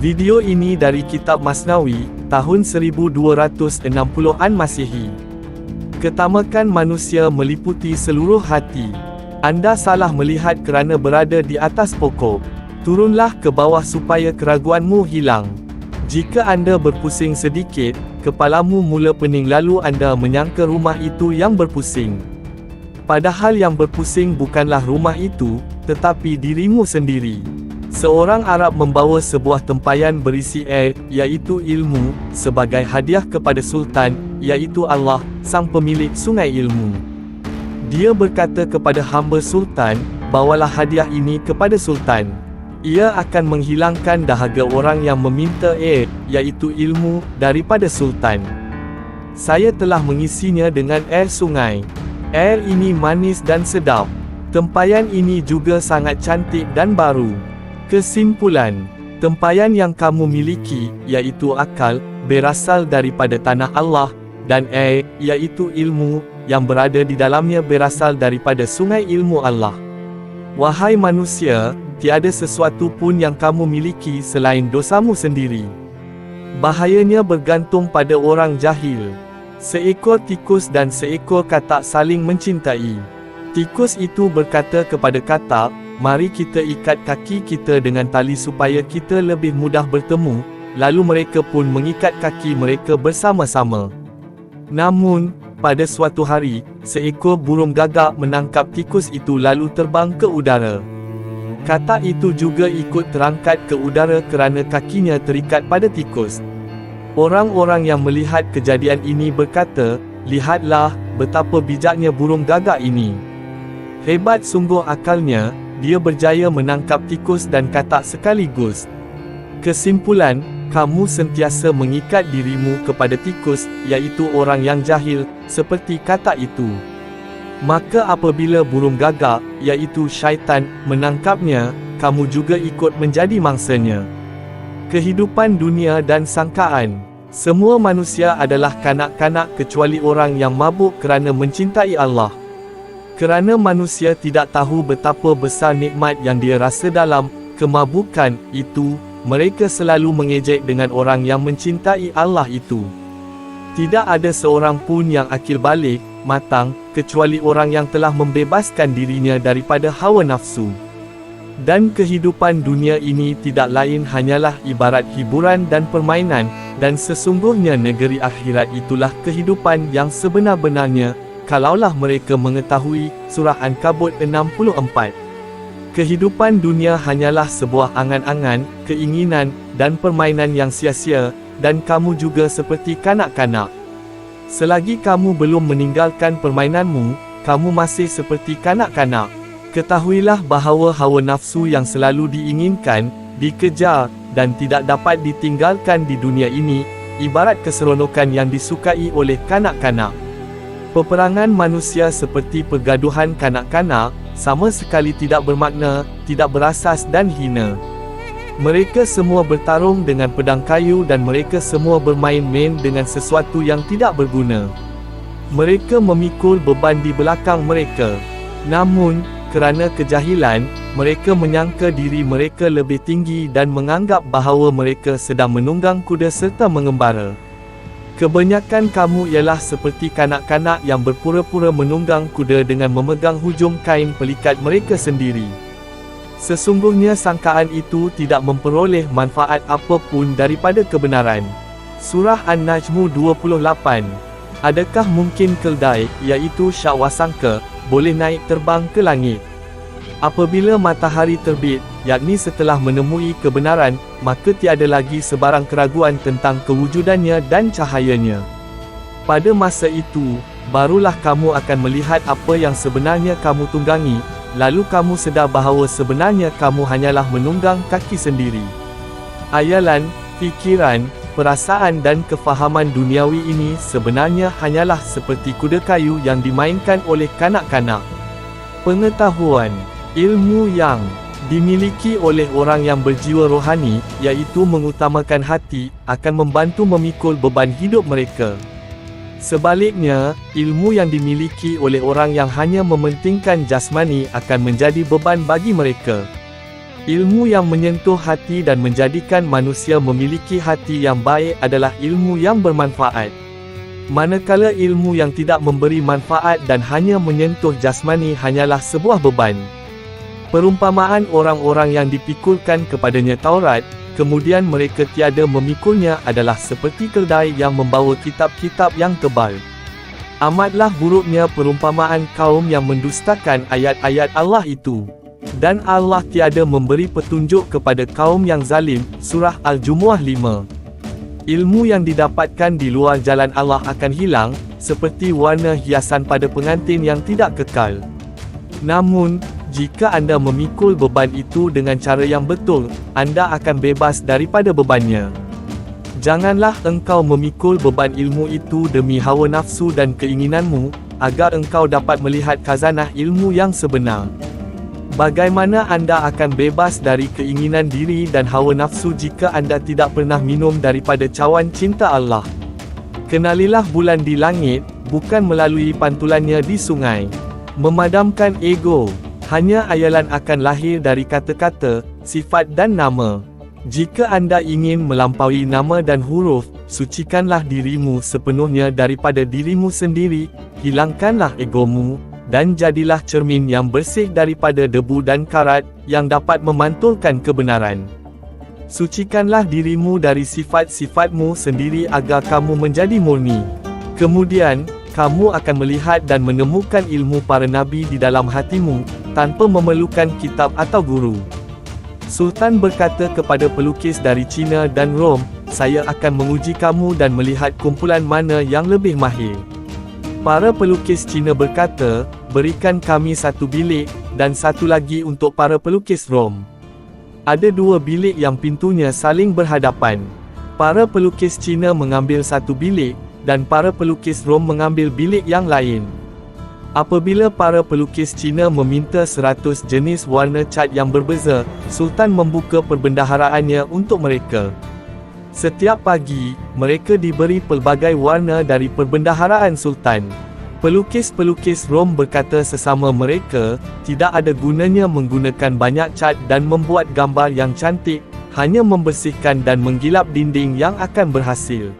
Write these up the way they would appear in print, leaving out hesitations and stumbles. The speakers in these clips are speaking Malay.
Video ini dari Kitab Masnawi, tahun 1260-an Masihi. Ketamakan manusia meliputi seluruh hati. Anda salah melihat kerana berada di atas pokok. Turunlah ke bawah supaya keraguanmu hilang. Jika anda berpusing sedikit, kepalamu mula pening lalu anda menyangka rumah itu yang berpusing. Padahal yang berpusing bukanlah rumah itu, tetapi dirimu sendiri. Seorang Arab membawa sebuah tempayan berisi air, iaitu ilmu, sebagai hadiah kepada Sultan, iaitu Allah, sang pemilik sungai ilmu. Dia berkata kepada hamba Sultan, bawalah hadiah ini kepada Sultan. Ia akan menghilangkan dahaga orang yang meminta air, iaitu ilmu, daripada Sultan. Saya telah mengisinya dengan air sungai. Air ini manis dan sedap. Tempayan ini juga sangat cantik dan baru. Kesimpulan, tempayan yang kamu miliki, iaitu akal, berasal daripada tanah Allah, dan air, iaitu ilmu, yang berada di dalamnya berasal daripada sungai ilmu Allah. Wahai manusia, tiada sesuatu pun yang kamu miliki selain dosamu sendiri. Bahayanya bergantung pada orang jahil. Seekor tikus dan seekor katak saling mencintai. Tikus itu berkata kepada katak, mari kita ikat kaki kita dengan tali supaya kita lebih mudah bertemu, lalu mereka pun mengikat kaki mereka bersama-sama. Namun, pada suatu hari, seekor burung gagak menangkap tikus itu lalu terbang ke udara. Katak itu juga ikut terangkat ke udara kerana kakinya terikat pada tikus. Orang-orang yang melihat kejadian ini berkata, lihatlah, betapa bijaknya burung gagak ini. Hebat sungguh akalnya, dia berjaya menangkap tikus dan katak sekaligus. Kesimpulan, kamu sentiasa mengikat dirimu kepada tikus, iaitu orang yang jahil, seperti katak itu. Maka apabila burung gagak, iaitu syaitan, menangkapnya, kamu juga ikut menjadi mangsanya. Kehidupan dunia dan sangkaan. Semua manusia adalah kanak-kanak kecuali orang yang mabuk kerana mencintai Allah. Kerana manusia tidak tahu betapa besar nikmat yang dia rasa dalam kemabukan itu, mereka selalu mengejek dengan orang yang mencintai Allah itu. Tidak ada seorang pun yang akil balik, matang, kecuali orang yang telah membebaskan dirinya daripada hawa nafsu. Dan kehidupan dunia ini tidak lain hanyalah ibarat hiburan dan permainan, dan sesungguhnya negeri akhirat itulah kehidupan yang sebenar-benarnya, kalaulah mereka mengetahui. Surah An-Kabut 64. Kehidupan dunia hanyalah sebuah angan-angan, keinginan, dan permainan yang sia-sia, dan kamu juga seperti kanak-kanak. Selagi kamu belum meninggalkan permainanmu, kamu masih seperti kanak-kanak. Ketahuilah bahawa hawa nafsu yang selalu diinginkan, dikejar, dan tidak dapat ditinggalkan di dunia ini, ibarat keseronokan yang disukai oleh kanak-kanak. Peperangan manusia seperti pergaduhan kanak-kanak, sama sekali tidak bermakna, tidak berasas dan hina. Mereka semua bertarung dengan pedang kayu dan mereka semua bermain-main dengan sesuatu yang tidak berguna. Mereka memikul beban di belakang mereka. Namun, kerana kejahilan, mereka menyangka diri mereka lebih tinggi dan menganggap bahawa mereka sedang menunggang kuda serta mengembara. Kebanyakan kamu ialah seperti kanak-kanak yang berpura-pura menunggang kuda dengan memegang hujung kain pelikat mereka sendiri. Sesungguhnya sangkaan itu tidak memperoleh manfaat apapun daripada kebenaran. Surah An-Najmu 28. Adakah mungkin keldai, iaitu Syawasangka, boleh naik terbang ke langit? Apabila matahari terbit, yakni setelah menemui kebenaran, maka tiada lagi sebarang keraguan tentang kewujudannya dan cahayanya. Pada masa itu, barulah kamu akan melihat apa yang sebenarnya kamu tunggangi, lalu kamu sedar bahawa sebenarnya kamu hanyalah menunggang kaki sendiri. Ayalan, fikiran, perasaan dan kefahaman duniawi ini sebenarnya hanyalah seperti kuda kayu yang dimainkan oleh kanak-kanak. Pengetahuan, ilmu yang dimiliki oleh orang yang berjiwa rohani, iaitu mengutamakan hati, akan membantu memikul beban hidup mereka. Sebaliknya, ilmu yang dimiliki oleh orang yang hanya mementingkan jasmani akan menjadi beban bagi mereka. Ilmu yang menyentuh hati dan menjadikan manusia memiliki hati yang baik adalah ilmu yang bermanfaat. Manakala ilmu yang tidak memberi manfaat dan hanya menyentuh jasmani hanyalah sebuah beban. Perumpamaan orang-orang yang dipikulkan kepadanya Taurat, kemudian mereka tiada memikulnya adalah seperti keldai yang membawa kitab-kitab yang tebal. Amatlah buruknya perumpamaan kaum yang mendustakan ayat-ayat Allah itu. Dan Allah tiada memberi petunjuk kepada kaum yang zalim. Surah Al-Jumu'ah 5. Ilmu yang didapatkan di luar jalan Allah akan hilang, seperti warna hiasan pada pengantin yang tidak kekal. Namun, jika anda memikul beban itu dengan cara yang betul, anda akan bebas daripada bebannya. Janganlah engkau memikul beban ilmu itu demi hawa nafsu dan keinginanmu, agar engkau dapat melihat khazanah ilmu yang sebenar. Bagaimana anda akan bebas dari keinginan diri dan hawa nafsu jika anda tidak pernah minum daripada cawan cinta Allah? Kenalilah bulan di langit, bukan melalui pantulannya di sungai. Memadamkan ego. Hanya ayalan akan lahir dari kata-kata, sifat dan nama. Jika anda ingin melampaui nama dan huruf, sucikanlah dirimu sepenuhnya daripada dirimu sendiri, hilangkanlah egomu, dan jadilah cermin yang bersih daripada debu dan karat, yang dapat memantulkan kebenaran. Sucikanlah dirimu dari sifat-sifatmu sendiri agar kamu menjadi murni. Kemudian, kamu akan melihat dan menemukan ilmu para nabi di dalam hatimu, tanpa memerlukan kitab atau guru. Sultan berkata kepada pelukis dari China dan Rom, saya akan menguji kamu dan melihat kumpulan mana yang lebih mahir. Para pelukis Cina berkata, berikan kami satu bilik, dan satu lagi untuk para pelukis Rom. Ada dua bilik yang pintunya saling berhadapan. Para pelukis Cina mengambil satu bilik, dan para pelukis Rom mengambil bilik yang lain. Apabila para pelukis Cina meminta 100 jenis warna cat yang berbeza, Sultan membuka perbendaharaannya untuk mereka. Setiap pagi, mereka diberi pelbagai warna dari perbendaharaan Sultan. Pelukis-pelukis Rom berkata sesama mereka, tidak ada gunanya menggunakan banyak cat dan membuat gambar yang cantik, hanya membersihkan dan menggilap dinding yang akan berhasil.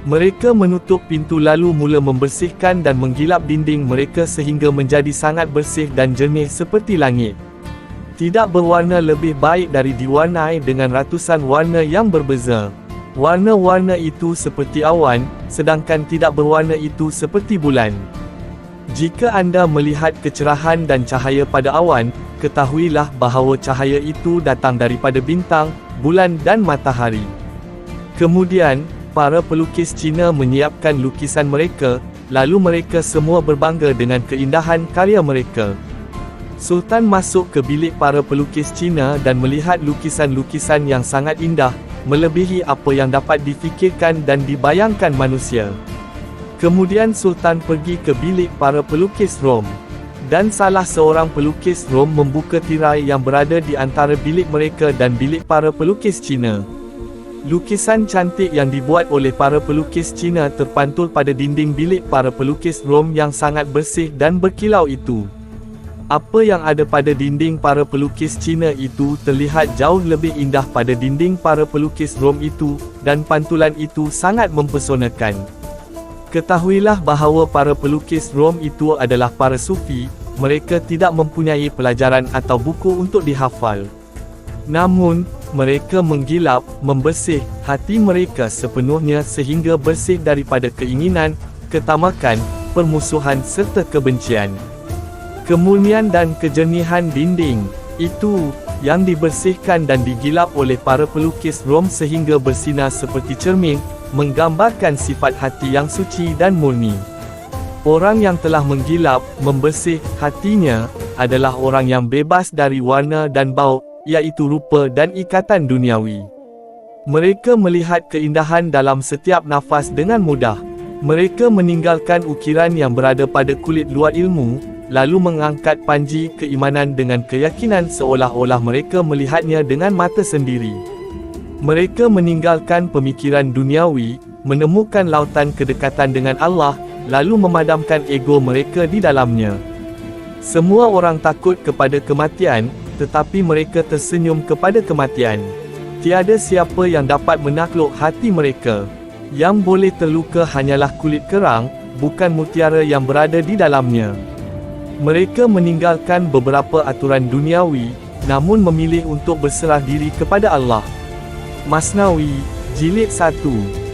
Mereka menutup pintu lalu mula membersihkan dan menggilap dinding mereka sehingga menjadi sangat bersih dan jernih seperti langit. Tidak berwarna lebih baik dari diwarnai dengan ratusan warna yang berbeza. Warna-warna itu seperti awan, sedangkan tidak berwarna itu seperti bulan. Jika anda melihat kecerahan dan cahaya pada awan, ketahuilah bahawa cahaya itu datang daripada bintang, bulan dan matahari. Kemudian, para pelukis Cina menyiapkan lukisan mereka, lalu mereka semua berbangga dengan keindahan karya mereka. Sultan masuk ke bilik para pelukis Cina dan melihat lukisan-lukisan yang sangat indah, melebihi apa yang dapat difikirkan dan dibayangkan manusia. Kemudian Sultan pergi ke bilik para pelukis Rom. Dan salah seorang pelukis Rom membuka tirai yang berada di antara bilik mereka dan bilik para pelukis Cina. Lukisan cantik yang dibuat oleh para pelukis Cina terpantul pada dinding bilik para pelukis Rom yang sangat bersih dan berkilau itu. Apa yang ada pada dinding para pelukis Cina itu terlihat jauh lebih indah pada dinding para pelukis Rom itu, dan pantulan itu sangat mempesonakan. Ketahuilah bahawa para pelukis Rom itu adalah para sufi, mereka tidak mempunyai pelajaran atau buku untuk dihafal. Namun, mereka menggilap, membersih hati mereka sepenuhnya sehingga bersih daripada keinginan, ketamakan, permusuhan serta kebencian. Kemurnian dan kejernihan dinding itu yang dibersihkan dan digilap oleh para pelukis Rom sehingga bersinar seperti cermin, menggambarkan sifat hati yang suci dan murni. Orang yang telah menggilap, membersih hatinya adalah orang yang bebas dari warna dan bau, iaitu rupa dan ikatan duniawi. Mereka melihat keindahan dalam setiap nafas dengan mudah. Mereka meninggalkan ukiran yang berada pada kulit luar ilmu, lalu mengangkat panji keimanan dengan keyakinan seolah-olah mereka melihatnya dengan mata sendiri. Mereka meninggalkan pemikiran duniawi, menemukan lautan kedekatan dengan Allah, lalu memadamkan ego mereka di dalamnya. Semua orang takut kepada kematian, tetapi mereka tersenyum kepada kematian. Tiada siapa yang dapat menakluk hati mereka. Yang boleh terluka hanyalah kulit kerang, bukan mutiara yang berada di dalamnya. Mereka meninggalkan beberapa aturan duniawi, namun memilih untuk berserah diri kepada Allah. Masnawi, Jilid 1.